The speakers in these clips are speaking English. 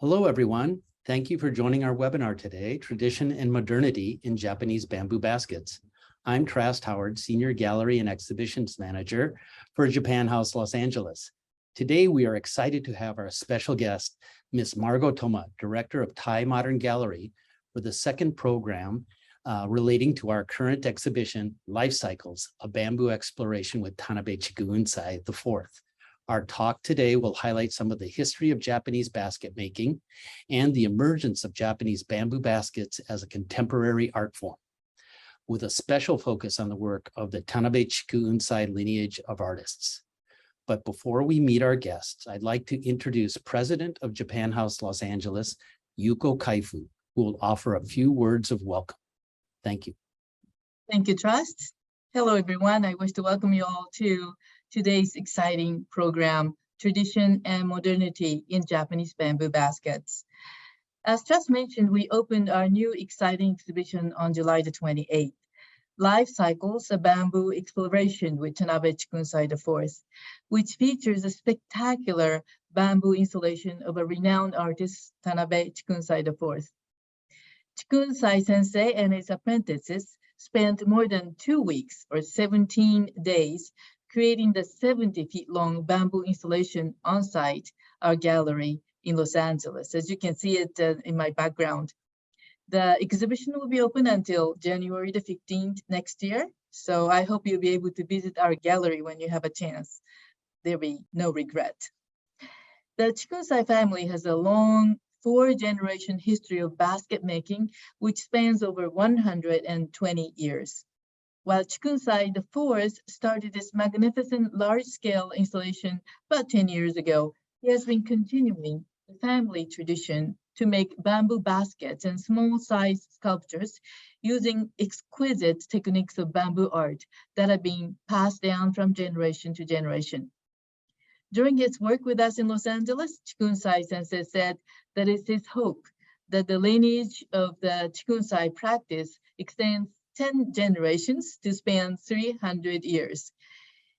Hello, everyone. Thank you for joining our webinar today, Tradition and Modernity in Japanese Bamboo Baskets. I'm Trask Howard, Senior Gallery and Exhibitions Manager for Japan House Los Angeles. Today, we are excited to have our special guest, Ms. Margo Thoma, Director of TAI Modern Gallery, for the second program relating to our current exhibition, Life Cycles, a Bamboo Exploration with Tanabe Chikuunsai IV. Our talk today will highlight some of the history of Japanese basket making and the emergence of Japanese bamboo baskets as a contemporary art form, with a special focus on the work of the Tanabe Chikuunsai lineage of artists. But before we meet our guests, I'd like to introduce President of Japan House Los Angeles, Yuko Kaifu, who will offer a few words of welcome. Thank you. Thank you, Trust. Hello, everyone. I wish to welcome you all to today's exciting program, Tradition and Modernity in Japanese Bamboo Baskets. As just mentioned, we opened our new exciting exhibition on July the 28th, Life Cycles, a Bamboo Exploration with Tanabe Chikuunsai IV, which features a spectacular bamboo installation of a renowned artist, Tanabe Chikuunsai IV. Chikuunsai sensei and his apprentices spent more than 2 weeks or 17 days creating the 70-feet-long bamboo installation on site, our gallery in Los Angeles. As you can see it in my background. The exhibition will be open until January the 15th next year. So I hope you'll be able to visit our gallery when you have a chance. There'll be no regret. The Chikuunsai family has a long 4-generation history of basket making, which spans over 120 years. While Chikuunsai IV started this magnificent large-scale installation about 10 years ago, he has been continuing the family tradition to make bamboo baskets and small-sized sculptures using exquisite techniques of bamboo art that have been passed down from generation to generation. During his work with us in Los Angeles, Chikuunsai sensei said that it's his hope that the lineage of the Chikuunsai practice extends 10 generations to span 300 years.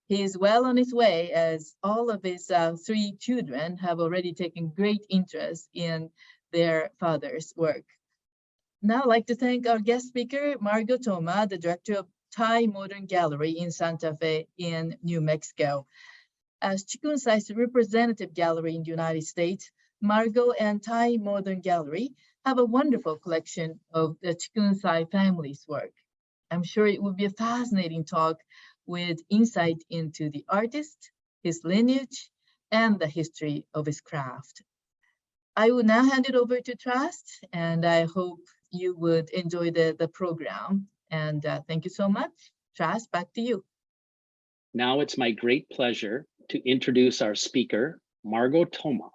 He is well on his way, as all of his 3 children have already taken great interest in their father's work. Now I'd like to thank our guest speaker, Margo Thoma, the director of TAI Modern Gallery in Santa Fe in New Mexico. As Chikuunsai's representative gallery in the United States, Margo and TAI Modern Gallery have a wonderful collection of the Chikuunsai family's work. I'm sure it will be a fascinating talk with insight into the artist, his lineage, and the history of his craft. I will now hand it over to Trust, and I hope you would enjoy the program. And thank you so much. Trust, back to you. Now it's my great pleasure to introduce our speaker, Margo Thoma.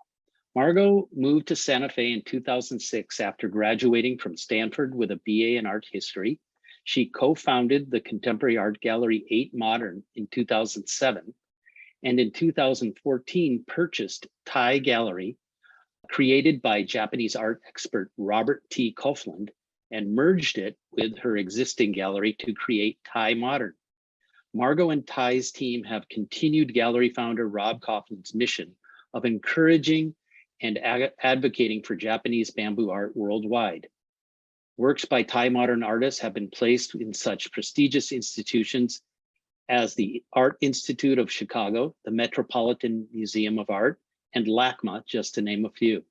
Margo moved to Santa Fe in 2006 after graduating from Stanford with a BA in art history. She co-founded the contemporary art gallery TAI Modern in 2007, and in 2014 purchased TAI Gallery, created by Japanese art expert Robert T. Coughlin, and merged it with her existing gallery to create TAI Modern. Margo and TAI's team have continued gallery founder Rob Coughlin's mission of encouraging and advocating for Japanese bamboo art worldwide. Works by TAI Modern artists have been placed in such prestigious institutions as the Art Institute of Chicago, the Metropolitan Museum of Art, and LACMA, just to name a few.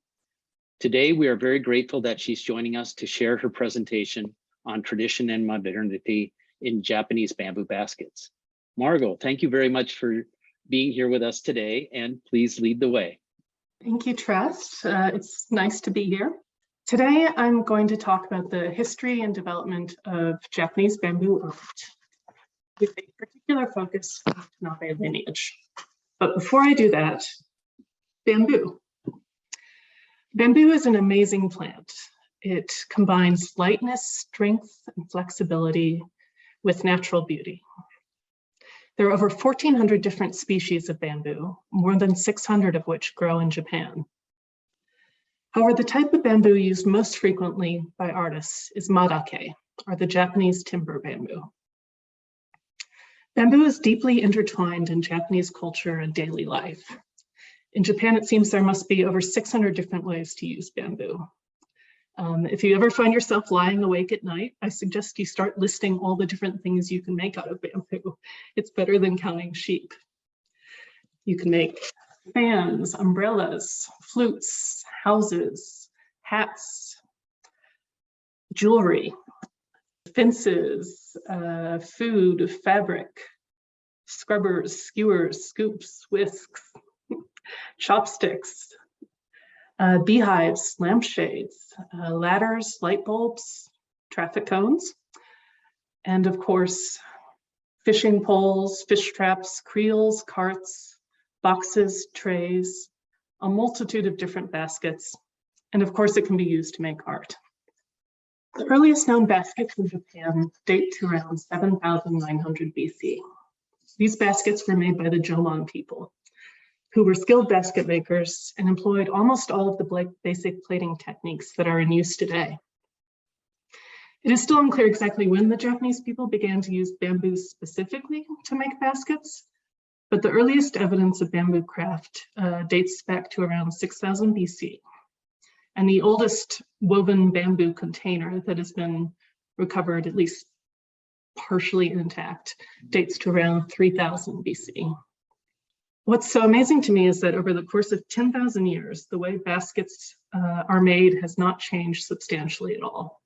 Today, we are very grateful that she's joining us to share her presentation on tradition and modernity in Japanese bamboo baskets. Margo, thank you very much for being here with us today, and please lead the way. Thank you, Trust. It's nice to be here. Today, I'm going to talk about the history and development of Japanese bamboo art, with a particular focus on Tanabe lineage. But before I do that, bamboo. Bamboo is an amazing plant. It combines lightness, strength, and flexibility with natural beauty. There are over 1,400 different species of bamboo, more than 600 of which grow in Japan. However, the type of bamboo used most frequently by artists is madake, or the Japanese timber bamboo. Bamboo is deeply intertwined in Japanese culture and daily life. In Japan, it seems there must be over 600 different ways to use bamboo. If you ever find yourself lying awake at night, I suggest you start listing all the different things you can make out of bamboo. It's better than counting sheep. You can make fans, umbrellas, flutes, houses, hats, jewelry, fences, food, fabric, scrubbers, skewers, scoops, whisks, chopsticks, beehives, lampshades, ladders, light bulbs, traffic cones, and of course, fishing poles, fish traps, creels, carts, boxes, trays, a multitude of different baskets, and of course it can be used to make art. The earliest known baskets in Japan date to around 7,900 BC. These baskets were made by the Jomon people, who were skilled basket makers and employed almost all of the basic plating techniques that are in use today. It is still unclear exactly when the Japanese people began to use bamboo specifically to make baskets, but the earliest evidence of bamboo craft dates back to around 6,000 BC. And the oldest woven bamboo container that has been recovered, at least partially intact, dates to around 3000 BC. What's so amazing to me is that over the course of 10,000 years, the way baskets are made has not changed substantially at all.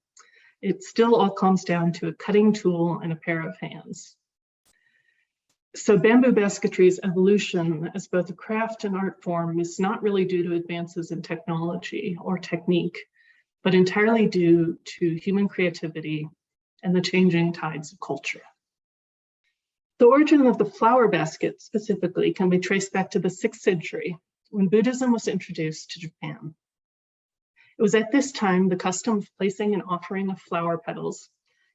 It still all comes down to a cutting tool and a pair of hands. So bamboo basketry's evolution as both a craft and art form is not really due to advances in technology or technique, but entirely due to human creativity and the changing tides of culture. The origin of the flower basket specifically can be traced back to the 6th century when Buddhism was introduced to Japan. It was at this time the custom of placing an offering of flower petals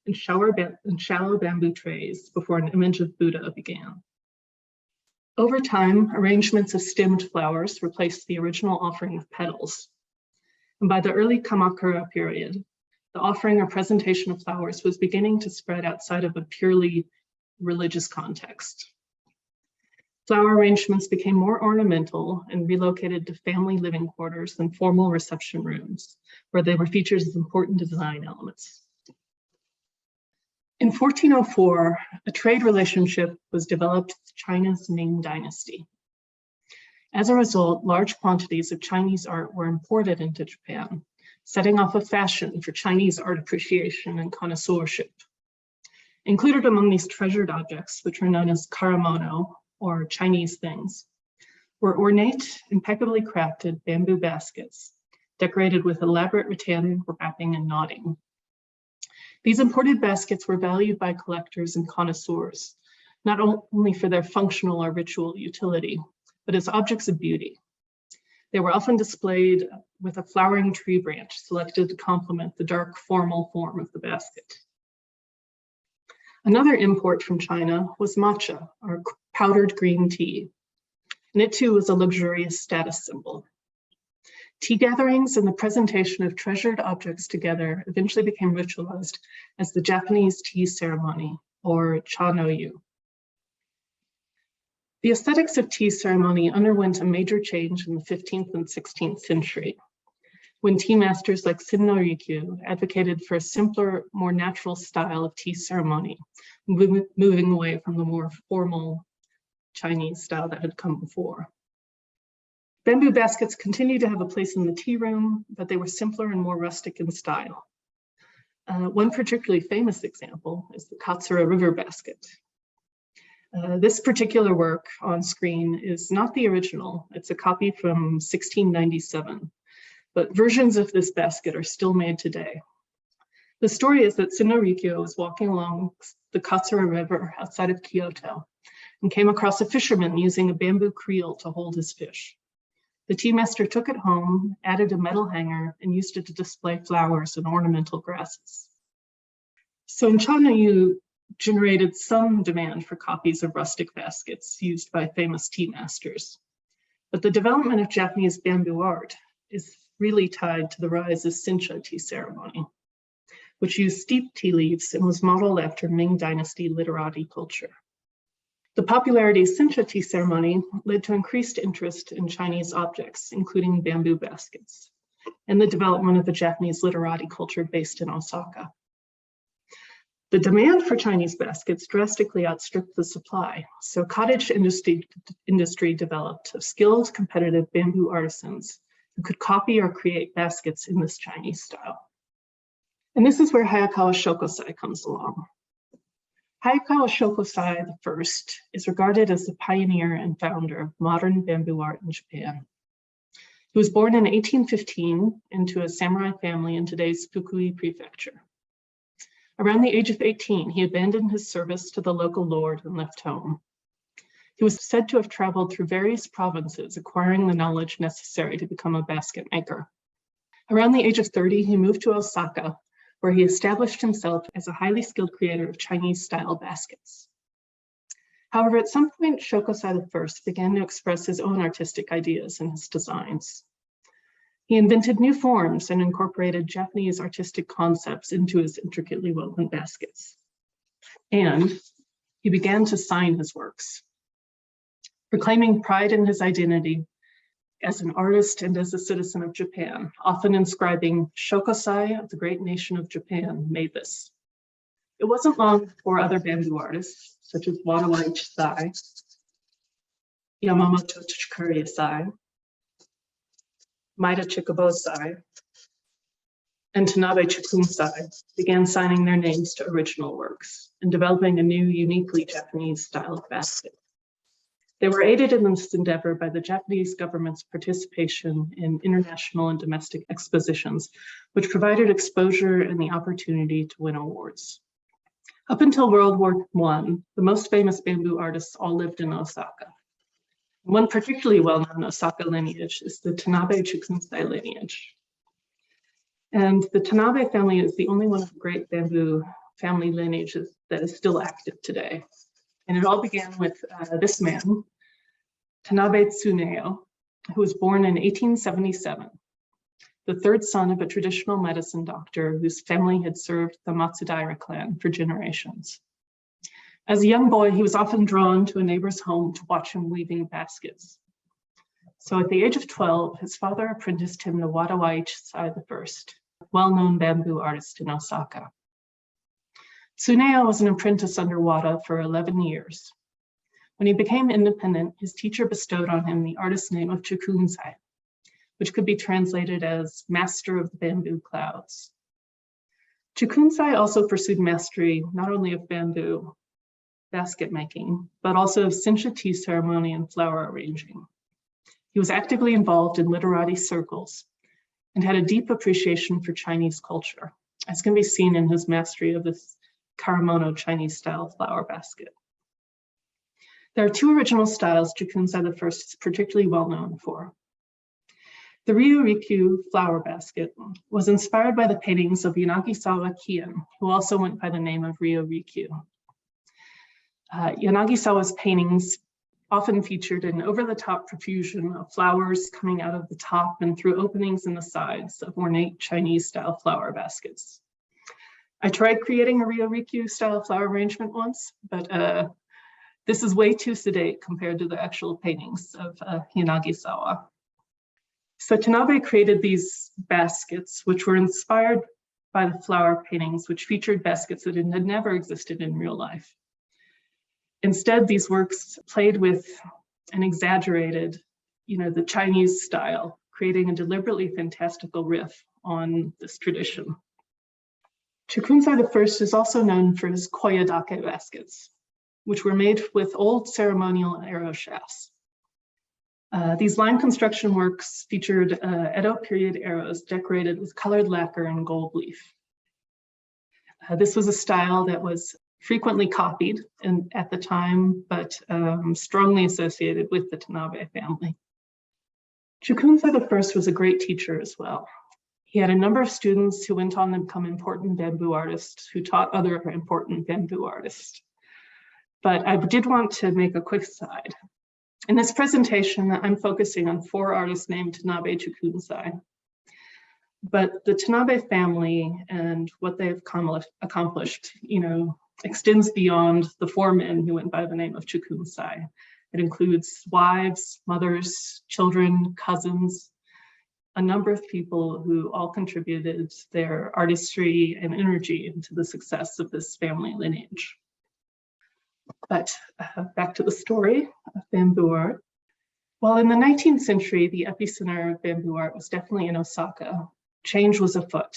in shallow bamboo trays before an image of Buddha began. Over time, arrangements of stemmed flowers replaced the original offering of petals. And by the early Kamakura period, the offering or presentation of flowers was beginning to spread outside of a purely religious context. Flower arrangements became more ornamental and relocated to family living quarters than formal reception rooms, where they were featured as important design elements. In 1404, a trade relationship was developed with China's Ming Dynasty. As a result, large quantities of Chinese art were imported into Japan, setting off a fashion for Chinese art appreciation and connoisseurship. Included among these treasured objects, which are known as karamono, or Chinese things, were ornate, impeccably crafted bamboo baskets, decorated with elaborate rattan wrapping and knotting. These imported baskets were valued by collectors and connoisseurs, not only for their functional or ritual utility, but as objects of beauty. They were often displayed with a flowering tree branch selected to complement the dark formal form of the basket. Another import from China was matcha, or powdered green tea, and it too was a luxurious status symbol. Tea gatherings and the presentation of treasured objects together eventually became ritualized as the Japanese tea ceremony, or cha no yu. The aesthetics of tea ceremony underwent a major change in the 15th and 16th century, when tea masters like Sin-no Rikyu advocated for a simpler, more natural style of tea ceremony, moving away from the more formal Chinese style that had come before. Bamboo baskets continue to have a place in the tea room, but they were simpler and more rustic in style. One particularly famous example is the Katsura river basket. This particular work on screen is not the original. It's a copy from 1697, but versions of this basket are still made today. The story is that Sin-no Rikyu was walking along the Katsura River outside of Kyoto and came across a fisherman using a bamboo creel to hold his fish. The tea master took it home, added a metal hanger, and used it to display flowers and ornamental grasses. So cha no yu generated some demand for copies of rustic baskets used by famous tea masters. But the development of Japanese bamboo art is really tied to the rise of Shincha tea ceremony, which used steeped tea leaves and was modeled after Ming Dynasty literati culture. The popularity of Shinsha tea ceremony led to increased interest in Chinese objects, including bamboo baskets, and the development of a Japanese literati culture based in Osaka. The demand for Chinese baskets drastically outstripped the supply, so cottage industry developed of skilled, competitive bamboo artisans who could copy or create baskets in this Chinese style. And this is where Hayakawa Shokosai comes along. Hayakawa Shokosai I is regarded as the pioneer and founder of modern bamboo art in Japan. He was born in 1815 into a samurai family in today's Fukui Prefecture. Around the age of 18, he abandoned his service to the local lord and left home. He was said to have traveled through various provinces, acquiring the knowledge necessary to become a basket maker. Around the age of 30, he moved to Osaka, where he established himself as a highly skilled creator of Chinese-style baskets. However, at some point, Shokosai I began to express his own artistic ideas in his designs. He invented new forms and incorporated Japanese artistic concepts into his intricately woven baskets. And he began to sign his works, proclaiming pride in his identity as an artist and as a citizen of Japan, often inscribing Shokosai of the great nation of Japan made this. It wasn't long before other bamboo artists, such as Wadawaichi Sai, Yamamoto Chikuunsai Sai, Maeda Chikubosai, and Tanabe Chikuunsai began signing their names to original works and developing a new, uniquely Japanese style of basket. They were aided in this endeavor by the Japanese government's participation in international and domestic expositions, which provided exposure and the opportunity to win awards. Up until World War I, the most famous bamboo artists all lived in Osaka. One particularly well-known Osaka lineage is the Tanabe Chikuunsai lineage. And the Tanabe family is the only one of the great bamboo family lineages that is still active today. And it all began with this man, Tanabe Tsuneo, who was born in 1877, the third son of a traditional medicine doctor whose family had served the Matsudaira clan for generations. As a young boy, he was often drawn to a neighbor's home to watch him weaving baskets. So at the age of 12, his father apprenticed him to Wadawaichi Sai I, well-known bamboo artist in Osaka. Tsuneo was an apprentice under Wada for 11 years. When he became independent, his teacher bestowed on him the artist name of Chikuunsai, which could be translated as master of the bamboo clouds. Chikuunsai also pursued mastery not only of bamboo basket making, but also of Shinsha tea ceremony and flower arranging. He was actively involved in literati circles and had a deep appreciation for Chinese culture, as can be seen in his mastery of this Karamono Chinese-style flower basket. There are two original styles Chikuunsai I is particularly well known for. The Ryurikyu flower basket was inspired by the paintings of Yanagisawa Kien, who also went by the name of Ryurikyu. Yanagisawa's paintings often featured an over-the-top profusion of flowers coming out of the top and through openings in the sides of ornate Chinese-style flower baskets. I tried creating a Ryurikyu style flower arrangement once, but this is way too sedate compared to the actual paintings of Yanagisawa. So Tanabe created these baskets, which were inspired by the flower paintings, which featured baskets that had never existed in real life. Instead, these works played with and exaggerated, the Chinese style, creating a deliberately fantastical riff on this tradition. Chikuunsai I is also known for his koyadake baskets, which were made with old ceremonial arrow shafts. These line construction works featured Edo period arrows decorated with colored lacquer and gold leaf. This was a style that was frequently copied at the time, but strongly associated with the Tanabe family. Chikuunsai I was a great teacher as well. He had a number of students who went on to become important bamboo artists who taught other important bamboo artists. But I did want to make a quick aside. In this presentation, I'm focusing on 4 artists named Tanabe Chikuunsai. But the Tanabe family and what they've accomplished, extends beyond the four men who went by the name of Chikuunsai. It includes wives, mothers, children, cousins, a number of people who all contributed their artistry and energy into the success of this family lineage. But back to the story of bamboo art. While in the 19th century, the epicenter of bamboo art was definitely in Osaka, change was afoot.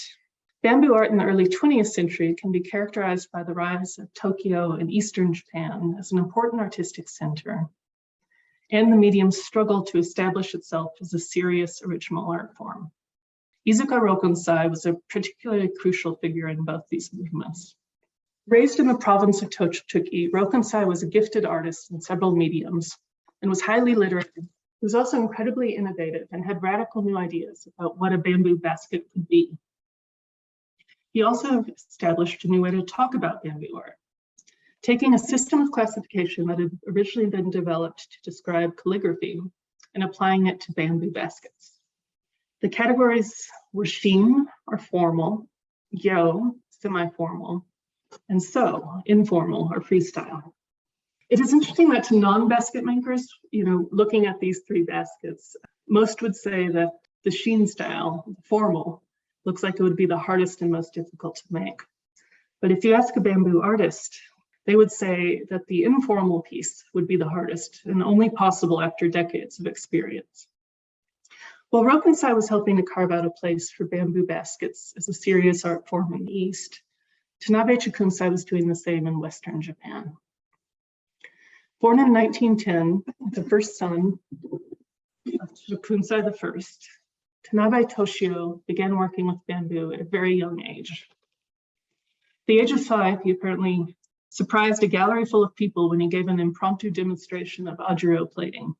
Bamboo art in the early 20th century can be characterized by the rise of Tokyo and Eastern Japan as an important artistic center, and the medium's struggle to establish itself as a serious original art form. Izuka Rokonsai was a particularly crucial figure in both these movements. Raised in the province of Tochigi, Rokonsai was a gifted artist in several mediums and was highly literate. He was also incredibly innovative and had radical new ideas about what a bamboo basket could be. He also established a new way to talk about bamboo art, taking a system of classification that had originally been developed to describe calligraphy and applying it to bamboo baskets. The categories were shin, or formal, gyo, semi-formal, and so, informal or freestyle. It is interesting that to non-basket makers, looking at these three baskets, most would say that the shin style, formal, looks like it would be the hardest and most difficult to make. But if you ask a bamboo artist, they would say that the informal piece would be the hardest and only possible after decades of experience. While Rokonsai was helping to carve out a place for bamboo baskets as a serious art form in the East, Tanabe Chikuunsai was doing the same in Western Japan. Born in 1910, the first son of Chikuunsai I, Tanabe Toshio began working with bamboo at a very young age. At the age of 5, he apparently surprised a gallery full of people when he gave an impromptu demonstration of ajiro plating.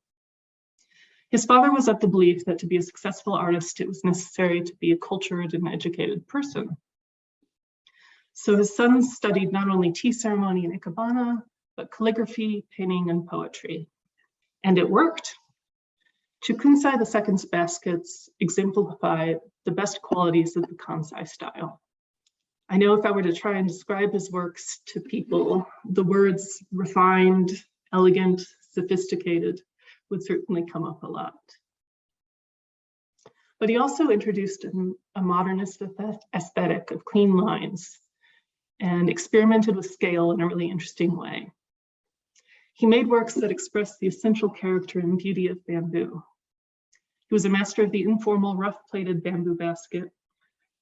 His father was of the belief that to be a successful artist, it was necessary to be a cultured and educated person. So his son studied not only tea ceremony and ikebana, but calligraphy, painting, and poetry. And it worked. Chikuunsai II's baskets exemplify the best qualities of the Kansai style. I know if I were to try and describe his works to people, the words refined, elegant, sophisticated would certainly come up a lot. But he also introduced a modernist aesthetic of clean lines and experimented with scale in a really interesting way. He made works that expressed the essential character and beauty of bamboo. He was a master of the informal rough-plated bamboo basket,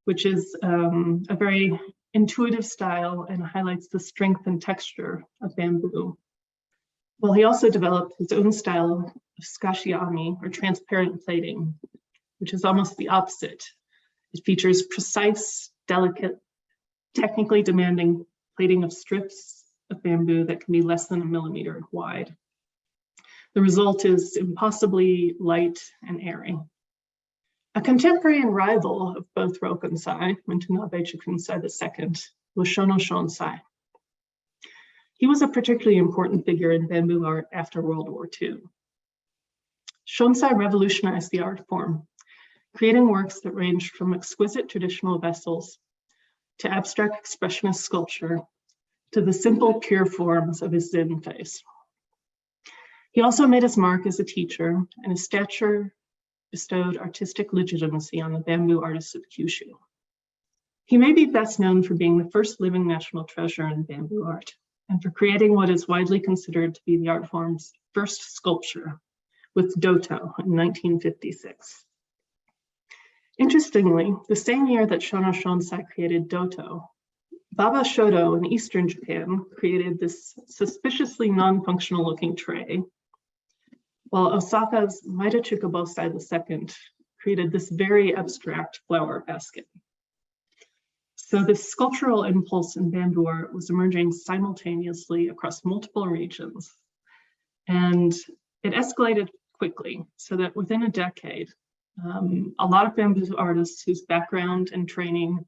which is a very intuitive style and highlights the strength and texture of bamboo. Well, he also developed his own style of skashiami, or transparent plating, which is almost the opposite. It features precise, delicate, technically demanding plating of strips of bamboo that can be less than 1 millimeter wide. The result is impossibly light and airy. A contemporary and rival of both Rokonsai and Tanabe Chikuunsai II was Shono Shonsai. He was a particularly important figure in bamboo art after World War II. Shonsai revolutionized the art form, creating works that ranged from exquisite traditional vessels to abstract expressionist sculpture to the simple, pure forms of his Zen face. He also made his mark as a teacher, and his stature bestowed artistic legitimacy on the bamboo artists of Kyushu. He may be best known for being the first living national treasure in bamboo art, and for creating what is widely considered to be the art form's first sculpture with Doto in 1956. Interestingly, the same year that Shono Shonsai created Doto, Baba Shodo in Eastern Japan created this suspiciously non-functional looking tray, while Osaka's Maeda Chikubosai II created this very abstract flower basket. So this sculptural impulse in bamboo art was emerging simultaneously across multiple regions. And it escalated quickly, so that within a decade, a lot of bamboo artists whose background and training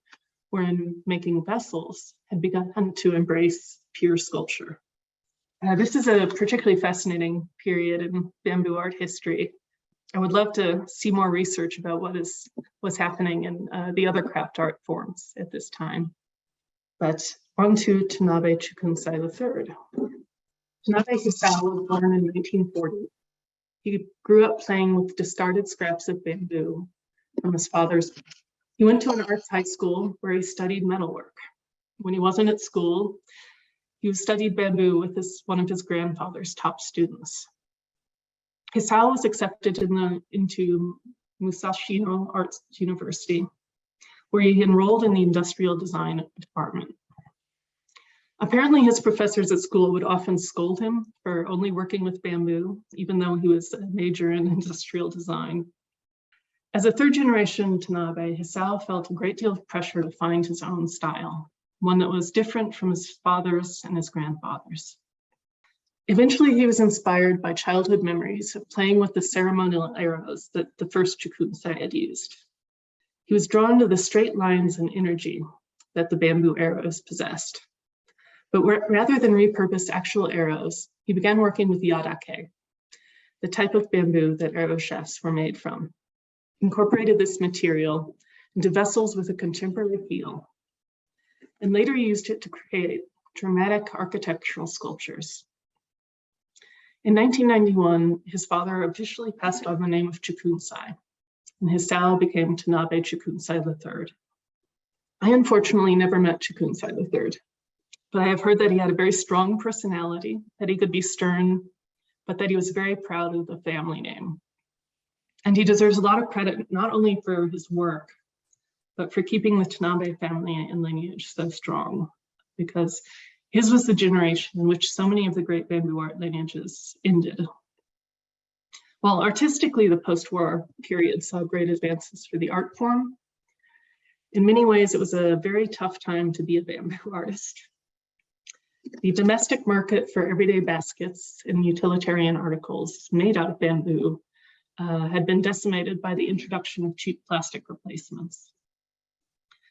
were in making vessels had begun to embrace pure sculpture. This is a particularly fascinating period in bamboo art history. I would love to see more research about what's happening in the other craft art forms at this time. But on to Tanabe Chikuunsai III. Tanabe Hisao was born in 1940. He grew up playing with discarded scraps of bamboo from his father's. He went to an arts high school where he studied metalwork. When he wasn't at school, he studied bamboo with one of his grandfather's top students. Hisao was accepted into Musashino Arts University, where he enrolled in the industrial design department. Apparently, his professors at school would often scold him for only working with bamboo, even though he was a major in industrial design. As a third-generation Tanabe, Hisao felt a great deal of pressure to find his own style, one that was different from his father's and his grandfather's. Eventually, he was inspired by childhood memories of playing with the ceremonial arrows that the first Chikuunsai had used. He was drawn to the straight lines and energy that the bamboo arrows possessed. But rather than repurpose actual arrows, he began working with yadake, the type of bamboo that arrow shafts were made from. He incorporated this material into vessels with a contemporary feel, and later used it to create dramatic architectural sculptures. In 1991, his father officially passed on the name of Chikuunsai, and Hisao became Tanabe Chikuunsai III. I unfortunately never met Chikuunsai III. But I have heard that he had a very strong personality, that he could be stern, but that he was very proud of the family name. And he deserves a lot of credit, not only for his work, but for keeping the Tanabe family and lineage so strong, because his was the generation in which so many of the great bamboo art lineages ended. While artistically, the post-war period saw great advances for the art form, in many ways, it was a very tough time to be a bamboo artist. The domestic market for everyday baskets and utilitarian articles made out of bamboo had been decimated by the introduction of cheap plastic replacements.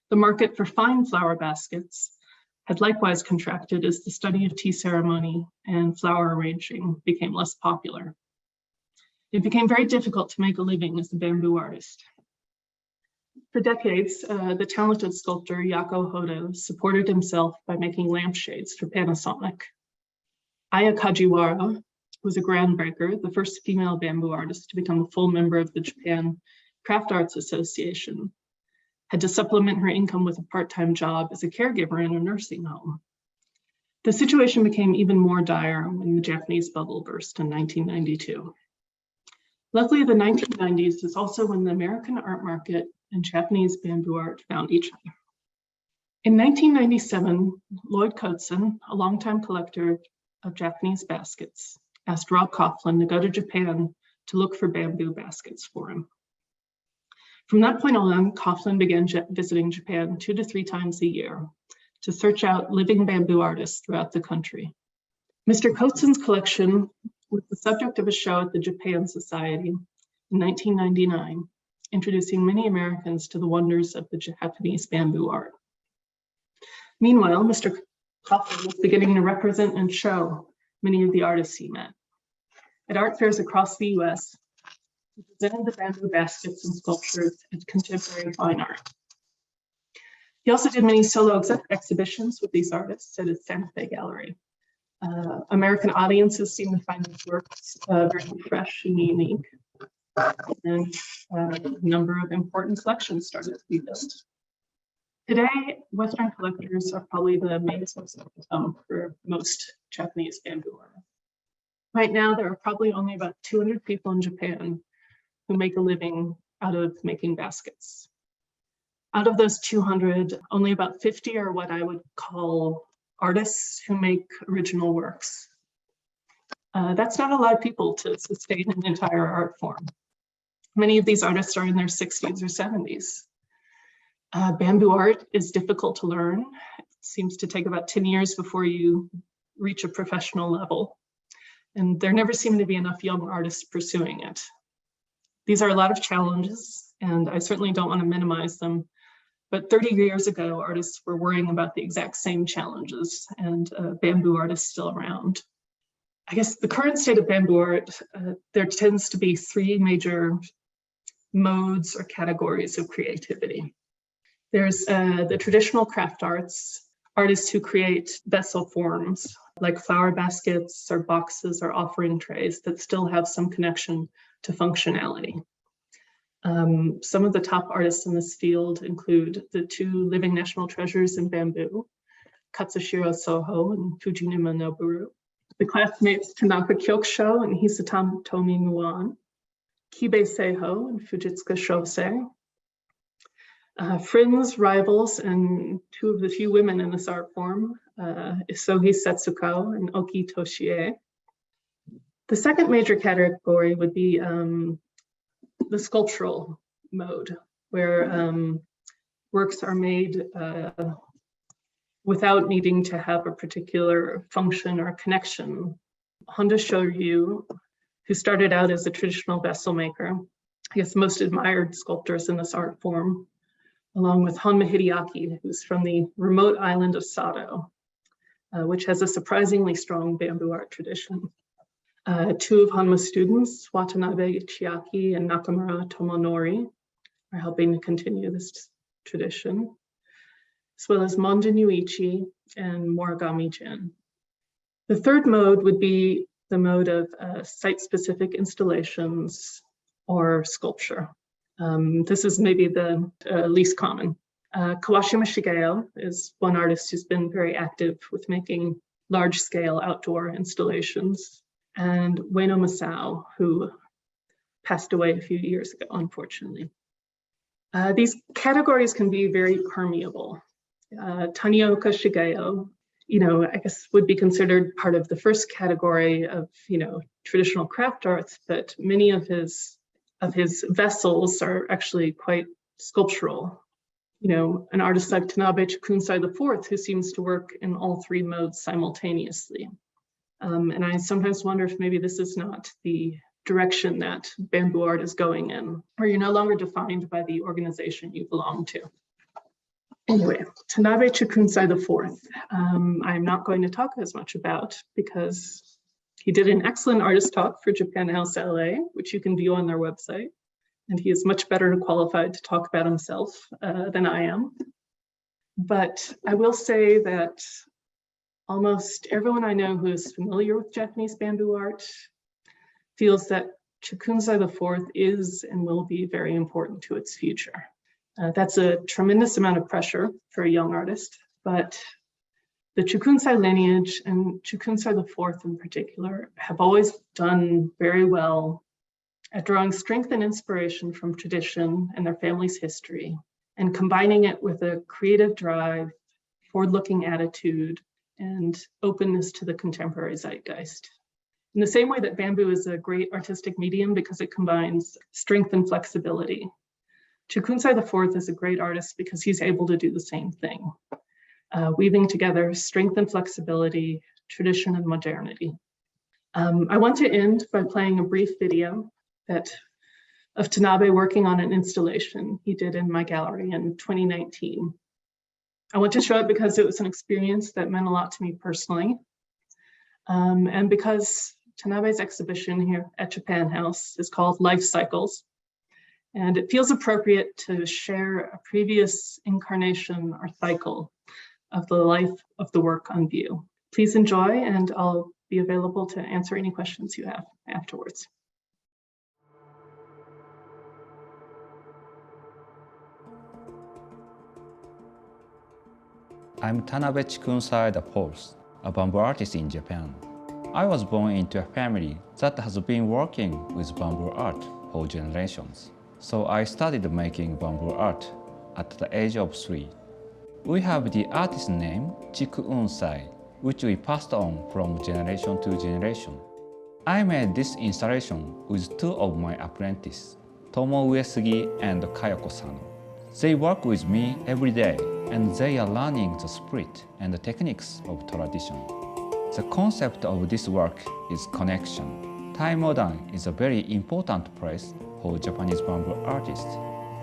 The market for fine flower baskets had likewise contracted as the study of tea ceremony and flower arranging became less popular. It became very difficult to make a living as a bamboo artist. For decades, the talented sculptor Yako Hodo supported himself by making lampshades for Panasonic. Aya Kajiwara was a groundbreaker, the first female bamboo artist to become a full member of the Japan Craft Arts Association, had to supplement her income with a part-time job as a caregiver in a nursing home. The situation became even more dire when the Japanese bubble burst in 1992. Luckily, the 1990s is also when the American art market and Japanese bamboo art found each other. In 1997, Lloyd Coateson, a longtime collector of Japanese baskets, asked Rob Coughlin to go to Japan to look for bamboo baskets for him. From that point on, Coughlin began visiting Japan 2 to 3 times a year to search out living bamboo artists throughout the country. Mr. Coateson's collection was the subject of a show at the Japan Society in 1999, introducing many Americans to the wonders of the Japanese bamboo art. Meanwhile, Mr. Coughlin was beginning to represent and show many of the artists he met. At art fairs across the US, he presented the bamboo baskets and sculptures and contemporary fine art. He also did many solo exhibitions with these artists at his Santa Fe gallery. American audiences seem to find his works very fresh and unique. And a number of important collections started to be built. Today, Western collectors are probably the main source of income for most Japanese bamboo artists. Right now, there are probably only about 200 people in Japan who make a living out of making baskets. Out of those 200, only about 50 are what I would call artists who make original works. That's not a lot of people to sustain an entire art form. Many of these artists are in their 60s or 70s. Bamboo art is difficult to learn. It seems to take about 10 years before you reach a professional level. And there never seem to be enough young artists pursuing it. These are a lot of challenges, and I certainly don't want to minimize them. But 30 years ago, artists were worrying about the exact same challenges, and bamboo art is still around. I guess the current state of bamboo art, there tends to be 3 major modes or categories of creativity. There's the traditional craft arts, artists who create vessel forms like flower baskets or boxes or offering trays that still have some connection to functionality. Some of the top artists in this field include the two living national treasures in bamboo, Katsushiro Soho and Fujinuma Noboru, the classmates Tanaka Kyokusho and Hisatomi Muan, Kibe Seiho and Fujitsuka Shosei, friends, rivals, and two of the few women in this art form, Isohi Setsuko and Oki Toshie. The second major category would be the sculptural mode, where works are made without needing to have a particular function or connection. Honda Shoryu, who started out as a traditional vessel maker, I guess most admired sculptors in this art form, along with Honma Hideaki, who's from the remote island of Sado, which has a surprisingly strong bamboo art tradition. Two of Honma's students, Watanabe Chiaki and Nakamura Tomonori, are helping to continue this tradition, as well as Monjin Yuichi and Morigami Jin. The third mode would be the mode of site-specific installations or sculpture. This is maybe the least common. Kawashima Shigeo is one artist who's been very active with making large-scale outdoor installations, and Ueno Masao, who passed away a few years ago, unfortunately. These categories can be very permeable. Tanioka Shigeo, I guess would be considered part of the first category of, traditional craft arts, but many of his vessels are actually quite sculptural. An artist like Tanabe Chikuunsai IV, who seems to work in all three modes simultaneously. And I sometimes wonder if maybe this is not the direction that bamboo art is going in, where you're no longer defined by the organization you belong to. Anyway, Tanabe Chikuunsai IV, I'm not going to talk as much about because he did an excellent artist talk for Japan House LA, which you can view on their website. And he is much better qualified to talk about himself than I am. But I will say that almost everyone I know who is familiar with Japanese bamboo art feels that Chikuunsai IV is and will be very important to its future. That's a tremendous amount of pressure for a young artist, but the Chikuunsai lineage and Chikuunsai IV in particular have always done very well at drawing strength and inspiration from tradition and their family's history and combining it with a creative drive, forward-looking attitude, and openness to the contemporary zeitgeist. In the same way that bamboo is a great artistic medium because it combines strength and flexibility, Chikuunsai IV is a great artist because he's able to do the same thing, weaving together strength and flexibility, tradition and modernity. I want to end by playing a brief video of Tanabe working on an installation he did in my gallery in 2019. I want to show it because it was an experience that meant a lot to me personally, and because Tanabe's exhibition here at Japan House is called Life Cycles, and it feels appropriate to share a previous incarnation or cycle of the life of the work on view. Please enjoy, and I'll be available to answer any questions you have afterwards. I'm Tanabe Chikuunsai IV, a bamboo artist in Japan. I was born into a family that has been working with bamboo art for generations. So I started making bamboo art at the age of 3. We have the artist name Chikuunsai, which we passed on from generation to generation. I made this installation with 2 of my apprentices, Tomo Uesugi and Kayako Sano. They work with me every day, and they are learning the spirit and the techniques of tradition. The concept of this work is connection. TAI Modern is a very important place for Japanese bamboo artists.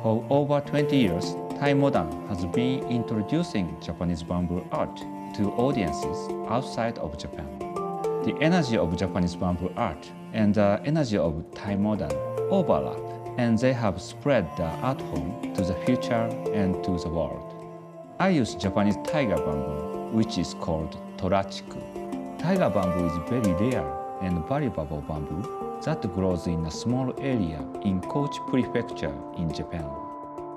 For over 20 years, TAI Modern has been introducing Japanese bamboo art to audiences outside of Japan. The energy of Japanese bamboo art and the energy of TAI Modern overlap, and they have spread the art form to the future and to the world. I use Japanese tiger bamboo which is called torachiku. Taiga bamboo is very rare and valuable bamboo that grows in a small area in Kochi Prefecture in Japan.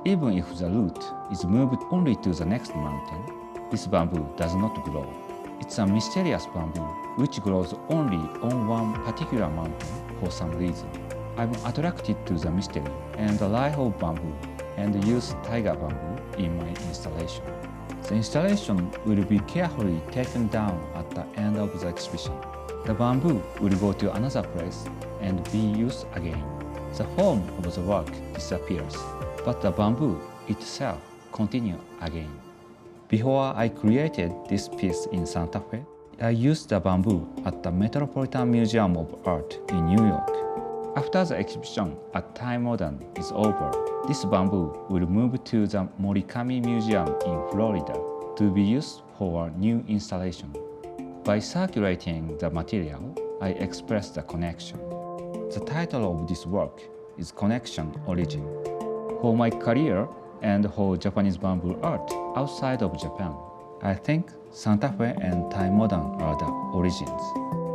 Even if the root is moved only to the next mountain, this bamboo does not grow. It's a mysterious bamboo which grows only on one particular mountain for some reason. I'm attracted to the mystery and the life of bamboo and use taiga bamboo in my installation. The installation will be carefully taken down at the end of the exhibition. The bamboo will go to another place and be used again. The form of the work disappears, but the bamboo itself continues again. Before I created this piece in Santa Fe, I used the bamboo at the Metropolitan Museum of Art in New York. After the exhibition at TAI Modern is over, this bamboo will move to the Morikami Museum in Florida to be used for a new installation. By circulating the material, I express the connection. The title of this work is Connection Origin. For my career and for Japanese bamboo art outside of Japan, I think Santa Fe and TAI Modern are the origins.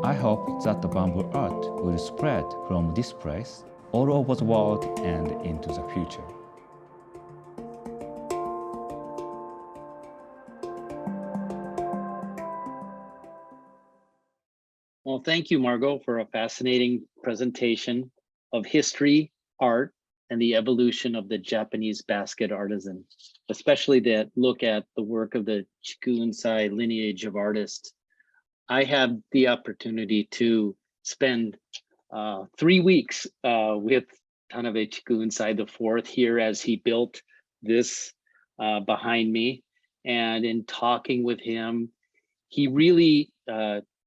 I hope that the bamboo art will spread from this place all over the world and into the future. Well, thank you, Margot, for a fascinating presentation of history, art, and the evolution of the Japanese basket artisan, especially that look at the work of the Chikuunsai lineage of artists. I had the opportunity to spend 3 weeks with Tanabe Chikuunsai IV here as he built this behind me. And in talking with him, he really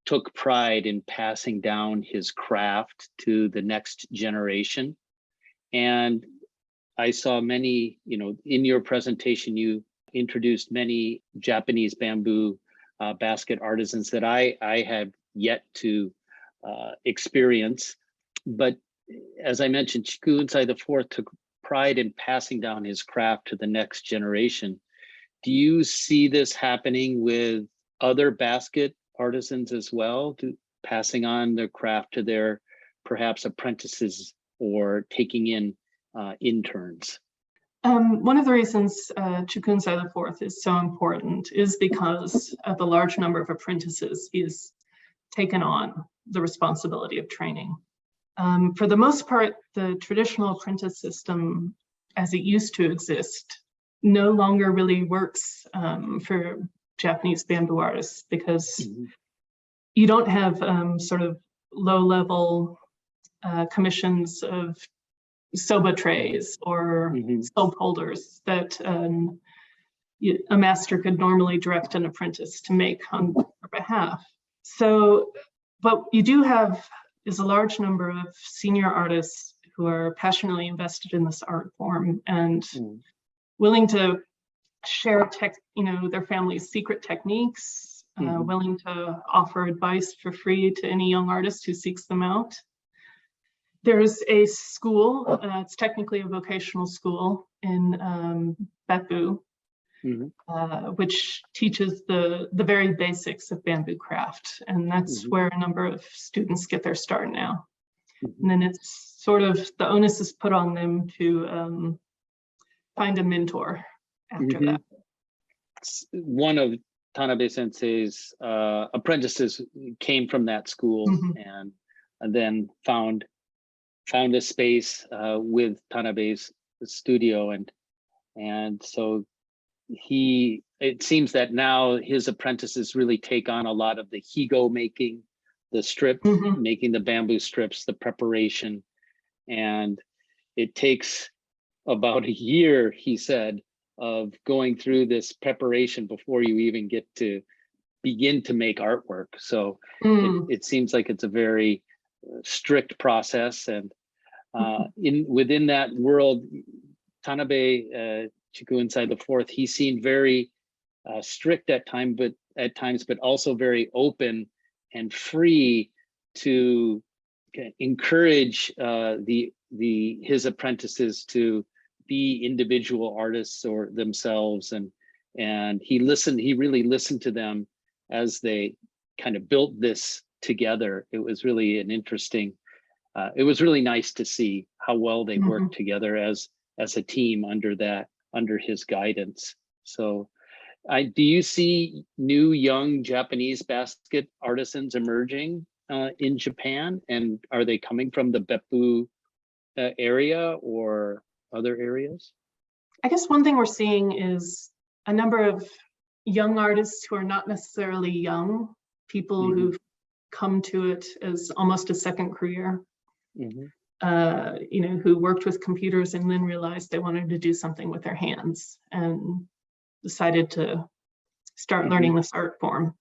took pride in passing down his craft to the next generation. And I saw many, in your presentation, you introduced many Japanese bamboo basket artisans that I have yet to experience. But as I mentioned, Chikuunsai IV took pride in passing down his craft to the next generation. Do you see this happening with other basket artisans as well, passing on their craft to their perhaps apprentices or taking in interns? One of the reasons Chikuunsai IV is so important is because of the large number of apprentices he's taken on the responsibility of training. For the most part, the traditional apprentice system as it used to exist no longer really works for Japanese bamboo artists, because you don't have sort of low-level commissions of soba trays or soap holders that a master could normally direct an apprentice to make on their behalf. So what you do have is a large number of senior artists who are passionately invested in this art form and willing to share their family's secret techniques, willing to offer advice for free to any young artist who seeks them out. There's a school, it's technically a vocational school in Beppu, which teaches the very basics of bamboo craft. And that's where a number of students get their start now. And then it's sort of, the onus is put on them to find a mentor after that. One of Tanabe Sensei's apprentices came from that school and then found a space with Tanabe's studio, and so it seems that now his apprentices really take on a lot of the higo making, the strip, making the bamboo strips, the preparation, and it takes about a year, he said, of going through this preparation before you even get to begin to make artwork. So it seems like it's a very strict process, and within that world, Tanabe Chikuunsai IV, he seemed very strict at times, but also very open and free to encourage his apprentices to be individual artists or themselves, and And he really listened to them as they kind of built this together. It was really an interesting, it was really nice to see how well they worked together as a team under his guidance. So do you see new young Japanese basket artisans emerging in Japan? And are they coming from the Beppu area or other areas? I guess one thing we're seeing is a number of young artists who are not necessarily young, people who've come to it as almost a second career, who worked with computers and then realized they wanted to do something with their hands and decided to start learning this art form.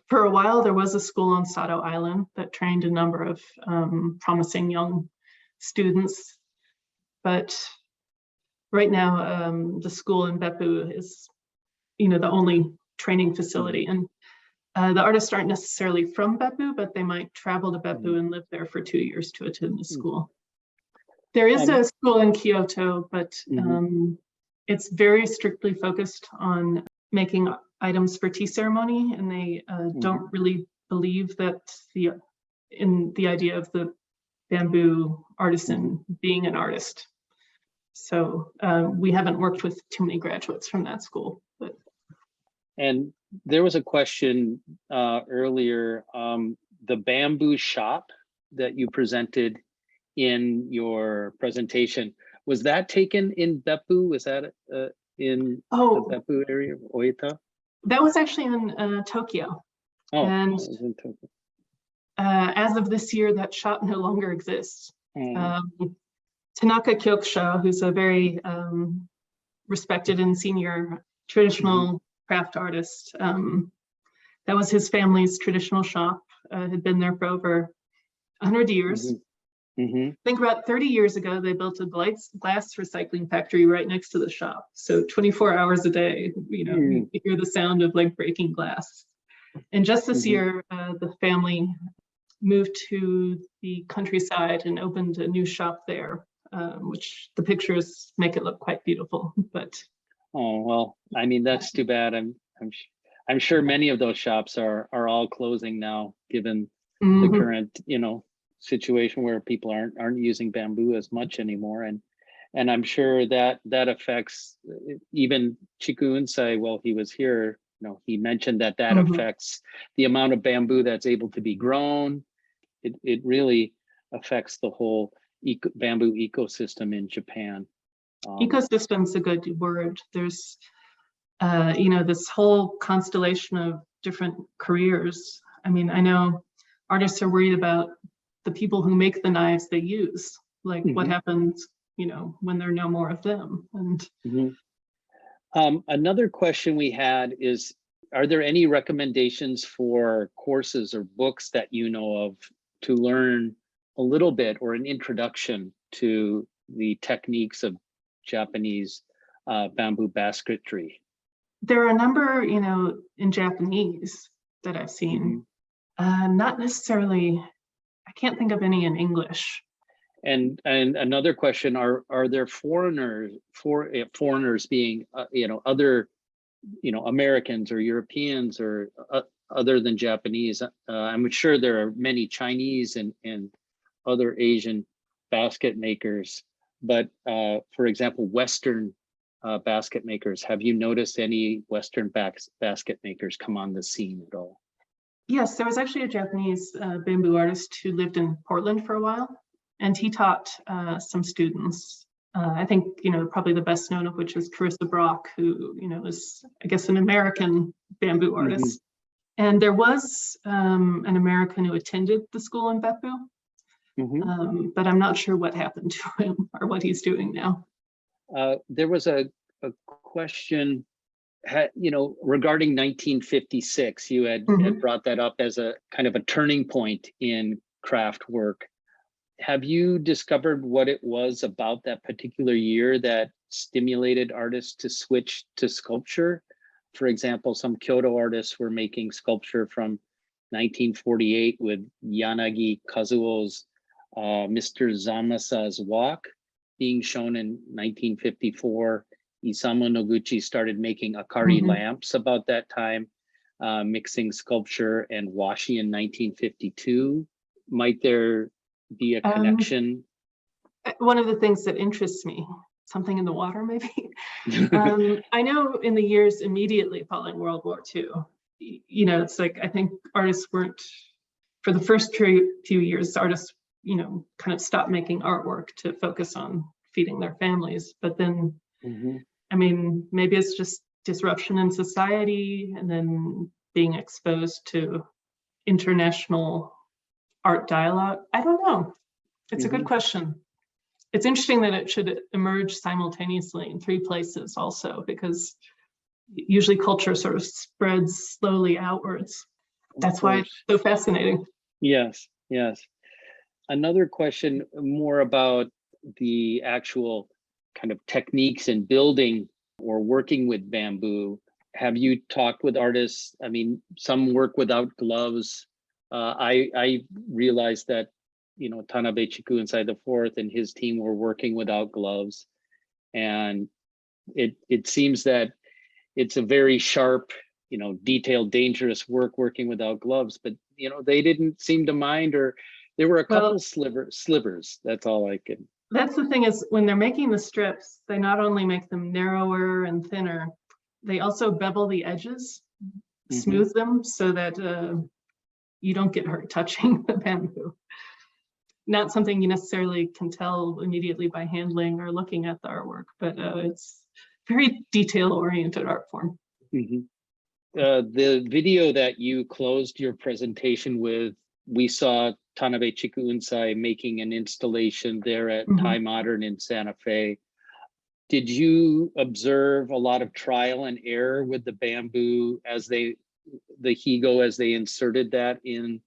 For a while, there was a school on Sado Island that trained a number of promising young students, but right now the school in Beppu is, the only training facility, and the artists aren't necessarily from Beppu, but they might travel to Beppu and live there for 2 years to attend the school. There is a school in Kyoto, but it's very strictly focused on making items for tea ceremony, and they don't really believe that in the idea of the bamboo artisan being an artist. So we haven't worked with too many graduates from that school. And there was a question earlier, the bamboo shop that you presented in your presentation, was that taken in Beppu? Was that in the Beppu area of Oita? That was actually in Tokyo. Oh, and that was in Tokyo. As of this year, that shop no longer exists. Tanaka Kyokusha, who's a very respected and senior traditional craft artist, that was his family's traditional shop, had been there for over 100 years. I think about 30 years ago, they built a glass recycling factory right next to the shop. So 24 hours a day, you hear the sound of like breaking glass. And just this year, the family moved to the countryside and opened a new shop there, which the pictures make it look quite beautiful. But oh well, I mean, that's too bad. I'm sure many of those shops are all closing now, given the current situation where people aren't using bamboo as much anymore, and I'm sure that affects even Chikuunsai. While he was here, he mentioned that affects the amount of bamboo that's able to be grown. It really affects the whole bamboo ecosystem in Japan. Ecosystem's a good word. There's this whole constellation of different careers. I mean, I know artists are worried about the people who make the knives they use, like what happens, when there are no more of them. And another question we had is, are there any recommendations for courses or books that you know of to learn a little bit or an introduction to the techniques of Japanese bamboo basketry? There are a number, in Japanese that I've seen, not necessarily. I can't think of any in English. And another question: are there foreigners being other Americans or Europeans or other than Japanese? I'm sure there are many Chinese and other Asian basket makers, but for example, Western basket makers. Have you noticed any Western basket makers come on the scene at all? Yes, there was actually a Japanese bamboo artist who lived in Portland for a while, and he taught some students. I think, probably the best known of which is Carissa Brock, who, is, I guess, an American bamboo artist. And there was an American who attended the school in Beppu, but I'm not sure what happened to him or what he's doing now. There was a question, regarding 1956. You had brought that up as a kind of a turning point in craft work. Have you discovered what it was about that particular year that stimulated artists to switch to sculpture? For example, some Kyoto artists were making sculpture from 1948 with Yanagi Kazuo's Mr. Zamasa's Walk being shown in 1954 Isamu Noguchi started making Akari Mhm. lamps about that time, mixing sculpture and washi in 1952. Might there be a connection? One of the things that interests me, something in the water maybe. I know in the years immediately following World War II, you know, it's like, I think artists weren't, for the first few years, artists, you know, kind of stopped making artwork to focus on feeding their families. But then, I mean, maybe it's just disruption in society and then being exposed to international art dialogue. I don't know. It's a good question. It's interesting that it should emerge simultaneously in three places also, because usually culture sort of spreads slowly outwards. That's why it's so fascinating. Yes, yes. Another question more about the actual kind of techniques in building or working with bamboo. Have you talked with artists? I mean, some work without gloves. I realized that, you know, Tanabe Chikuunsai IV and his team were working without gloves. And it seems that it's a very sharp, you know, detailed, dangerous work working without gloves, but, you know, they didn't seem to mind, or there were a couple slivers. That's all I can. That's the thing, is when they're making the strips, they not only make them narrower and thinner, they also bevel the edges, smooth them so that you don't get hurt touching the bamboo. Not something you necessarily can tell immediately by handling or looking at the artwork, but it's very detail-oriented art form. The video that you closed your presentation with, we saw Tanabe Chikuunsai making an installation there at TAI Modern in Santa Fe. Did you observe a lot of trial and error with the bamboo as the Higo, as they inserted that in,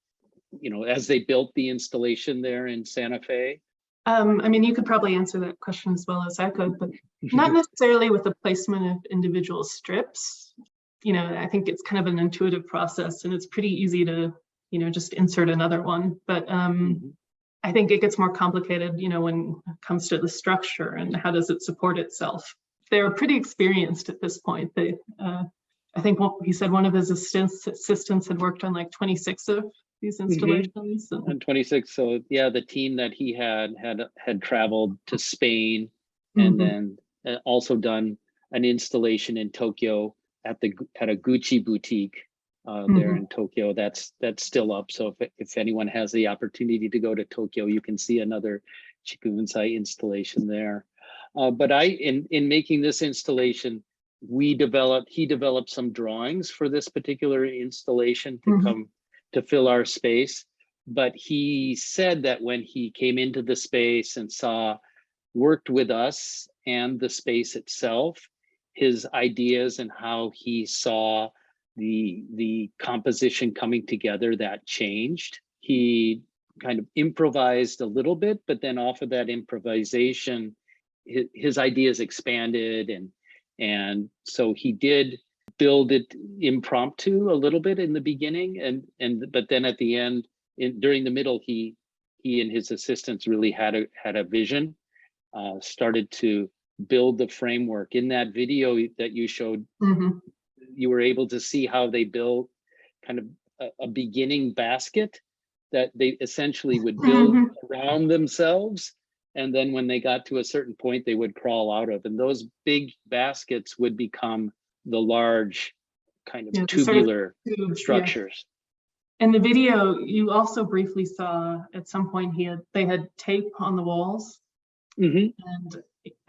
you know, as they built the installation there in Santa Fe? I mean, you could probably answer that question as well as I could, but not necessarily with the placement of individual strips. You know, I think it's kind of an intuitive process and it's pretty easy to, you know, just insert another one. But I think it gets more complicated, you know, when it comes to the structure and how does it support itself. They're pretty experienced at this point. They, I think he said one of his assistants had worked on like 26 of these installations. And 26. So yeah, the team that he had traveled to Spain and then also done an installation in Tokyo at a Gucci boutique there in Tokyo. That's still up. So if anyone has the opportunity to go to Tokyo, you can see another Chikuunsai installation there. But in making this installation, he developed some drawings for this particular installation to fill our space. But he said that when he came into the space and worked with us and the space itself, his ideas and how he saw the composition coming together, that changed. He kind of improvised a little bit, but then off of that improvisation, his ideas expanded, and so he did build it impromptu a little bit in the beginning, but then at the end, during the middle, he and his assistants really had a vision, started to build the framework. In that video that you showed, you were able to see how they built kind of a beginning basket that they essentially would build around themselves. And then when they got to a certain point, they would crawl out of, and those big baskets would become the large kind of tubular structures. In the video, you also briefly saw at some point they had tape on the walls. And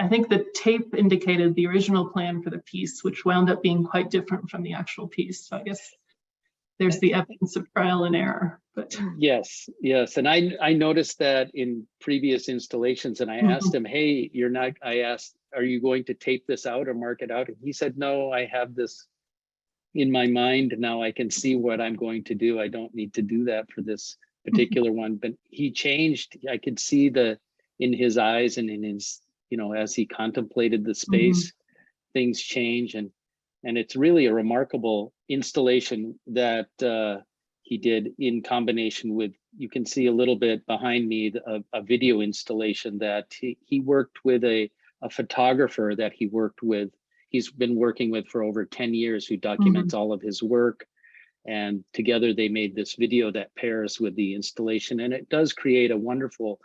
I think the tape indicated the original plan for the piece, which wound up being quite different from the actual piece. So I guess there's the evidence of trial and error. But yes, and I noticed that in previous installations, and I asked him, hey, I asked, are you going to tape this out or mark it out? And he said, no, I have this in my mind now. I can see what I'm going to do. I don't need to do that for this particular one. But he changed. I could see in his eyes and in his, you know, as he contemplated the space, things change, and it's really a remarkable installation that he did in combination with, you can see a little bit behind me, a video installation that he worked with a a photographer that he worked with. He's been working with for over 10 years, who documents all of his work. And together they made this video that pairs with the installation. And it does create a wonderful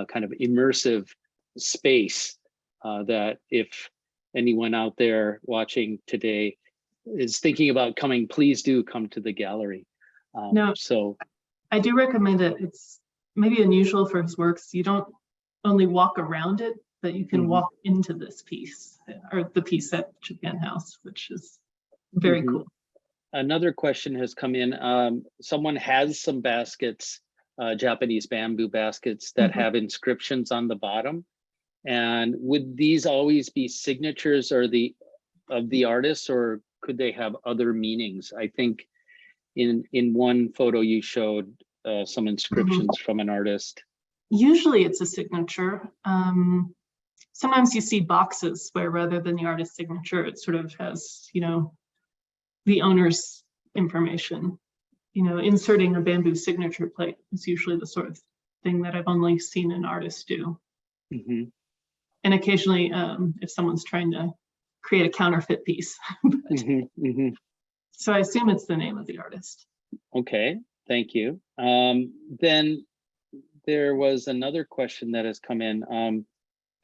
kind of immersive space that if anyone out there watching today is thinking about coming, please do come to the gallery. No, so I do recommend it. It's maybe unusual for his works. You don't only walk around it, but you can walk into this piece, or the piece at Japan House, which is very cool. Another question has come in. Someone has some baskets, Japanese bamboo baskets that have inscriptions on the bottom. And would these always be signatures or of the artists, or could they have other meanings? I think in one photo you showed some inscriptions from an artist. Usually it's a signature. Sometimes you see boxes where rather than the artist's signature, it sort of has, you know, the owner's information. You know, inserting a bamboo signature plate is usually the sort of thing that I've only seen an artist do. And occasionally, if someone's trying to create a counterfeit piece. So I assume it's the name of the artist. Okay, thank you. Then there was another question that has come in.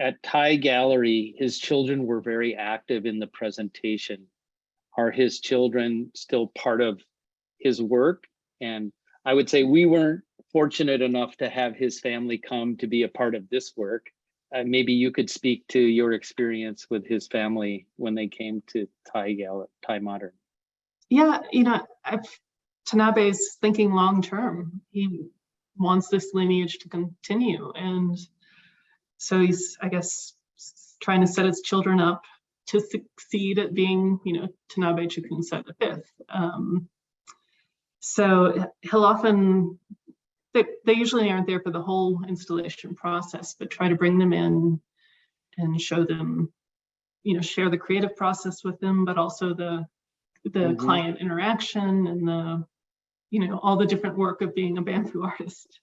At TAI Gallery, his children were very active in the presentation. Are his children still part of his work? And I would say we weren't fortunate enough to have his family come to be a part of this work. Maybe you could speak to your experience with his family when they came to TAI Modern. Yeah, you know, Tanabe's thinking long term. He wants this lineage to continue, and so he's, I guess, trying to set his children up to succeed at being, you know, Tanabe Chikuunsai V. So he'll often, they usually aren't there for the whole installation process, but try to bring them in and show them, you know, share the creative process with them, but also the client interaction and the, you know, all the different work of being a bamboo artist.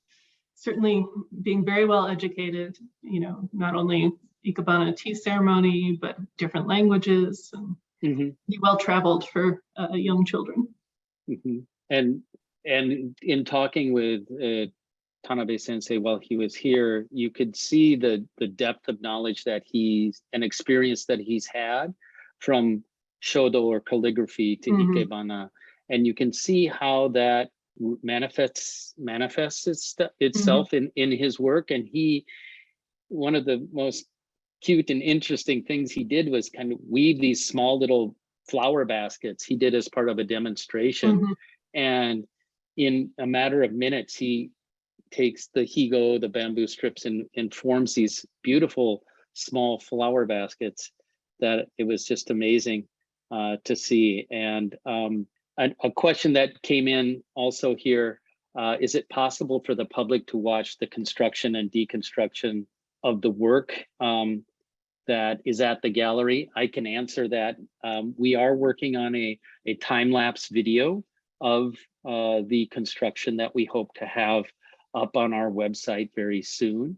Certainly being very well educated, you know, not only Ikebana tea ceremony, but different languages, and be well traveled for young children. And in talking with Tanabe Sensei while he was here, you could see the depth of knowledge that and experience that he's had from shodo or calligraphy to Ikebana, and you can see how that manifests itself in his work. And one of the most cute and interesting things he did was kind of weave these small little flower baskets he did as part of a demonstration. And in a matter of minutes, he takes the higo, the bamboo strips, and forms these beautiful small flower baskets that it was just amazing to see. And a question that came in also here, is it possible for the public to watch the construction and deconstruction of the work that is at the gallery? I can answer that. We are working on a time-lapse video of the construction that we hope to have up on our website very soon,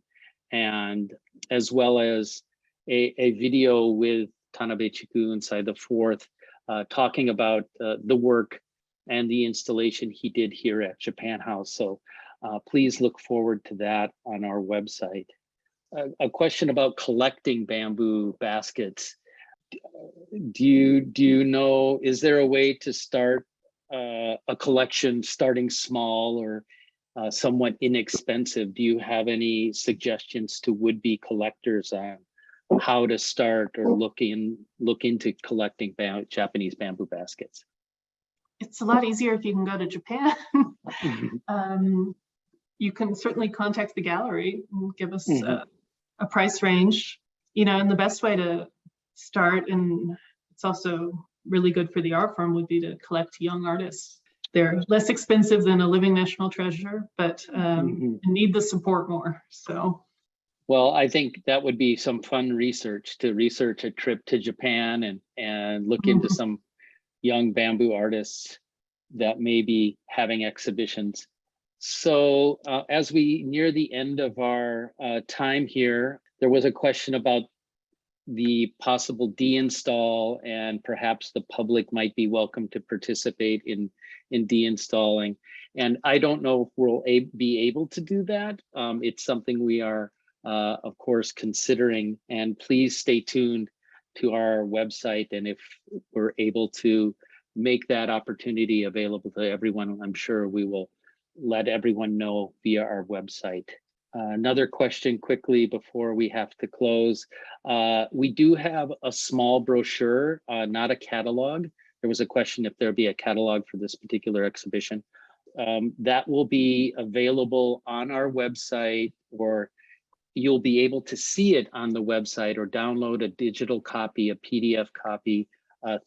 and as well as a video with Tanabe Chikuunsai IV talking about the work and the installation he did here at Japan House. So please look forward to that on our website. A question about collecting bamboo baskets. Do you know, is there a way to start a collection starting small or somewhat inexpensive? Do you have any suggestions to would-be collectors on how to start or look into collecting Japanese bamboo baskets? It's a lot easier if you can go to Japan. You can certainly contact the gallery and give us a price range, you know, and the best way to start, and it's also really good for the art form, would be to collect young artists. They're less expensive than a living national treasure, but need the support more. So, well, I think that would be some fun research, to research a trip to Japan and look into some young bamboo artists that may be having exhibitions. So as we near the end of our time here, there was a question about the possible deinstall, and perhaps the public might be welcome to participate in deinstalling. And I don't know if we'll be able to do that. It's something we are, of course, considering. And please stay tuned to our website. And if we're able to make that opportunity available to everyone, I'm sure we will let everyone know via our website. Another question quickly before we have to close. We do have a small brochure, not a catalog. There was a question if there'd be a catalog for this particular exhibition. That will be available on our website, or you'll be able to see it on the website, or download a digital copy, a PDF copy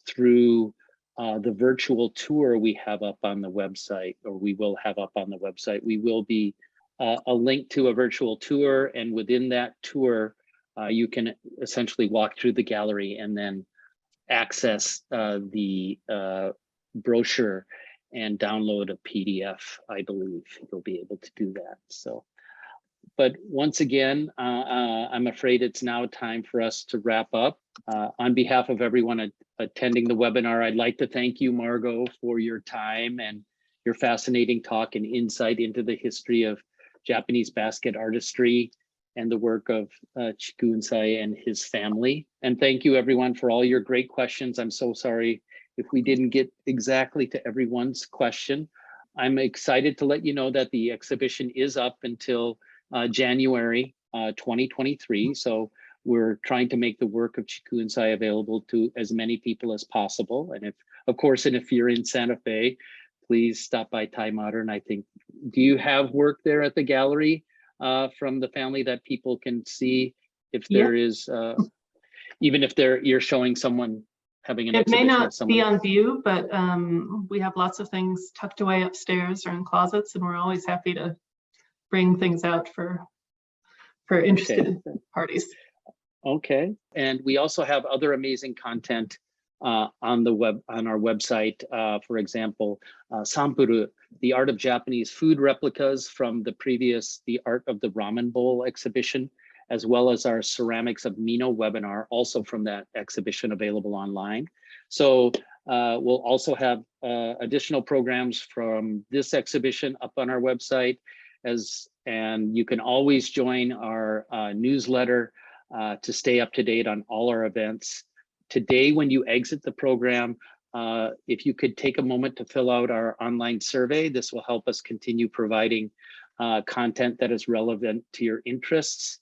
through the virtual tour we have up on the website, or we will have up on the website. We will be a link to a virtual tour, and within that tour, you can essentially walk through the gallery and then access the brochure and download a PDF. I believe you'll be able to do that. So, but once again, I'm afraid it's now time for us to wrap up. On behalf of everyone attending the webinar, I'd like to thank you, Margot, for your time and your fascinating talk and insight into the history of Japanese basket artistry and the work of Chikuunsai and his family. And thank you, everyone, for all your great questions. I'm so sorry if we didn't get exactly to everyone's question. I'm excited to let you know that the exhibition is up until January 2023. So we're trying to make the work of Chikuunsai available to as many people as possible. And if, of course, and if you're in Santa Fe, please stop by TAI Modern. I think, do you have work there at the gallery from the family that people can see if there is, even if you're showing someone having an exhibition? It may not be on view, but we have lots of things tucked away upstairs or in closets, and we're always happy to bring things out for interested parties. Okay, and we also have other amazing content on the web, on our website. For example, Sampuru, the art of Japanese food replicas from the art of the ramen bowl exhibition, as well as our ceramics of Mino webinar, also from that exhibition, available online. So we'll also have additional programs from this exhibition up on our website, and you can always join our newsletter to stay up to date on all our events. Today, when you exit the program, if you could take a moment to fill out our online survey, this will help us continue providing content that is relevant to your interests.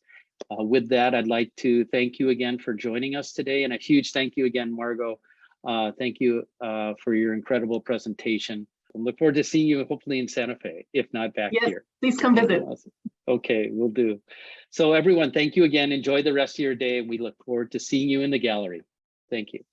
With that, I'd like to thank you again for joining us today, and a huge thank you again, Margot. Thank you for your incredible presentation. I look forward to seeing you hopefully in Santa Fe, if not back here. Please come visit. Awesome. Okay, we'll do. So everyone, thank you again. Enjoy the rest of your day, and we look forward to seeing you in the gallery. Thank you.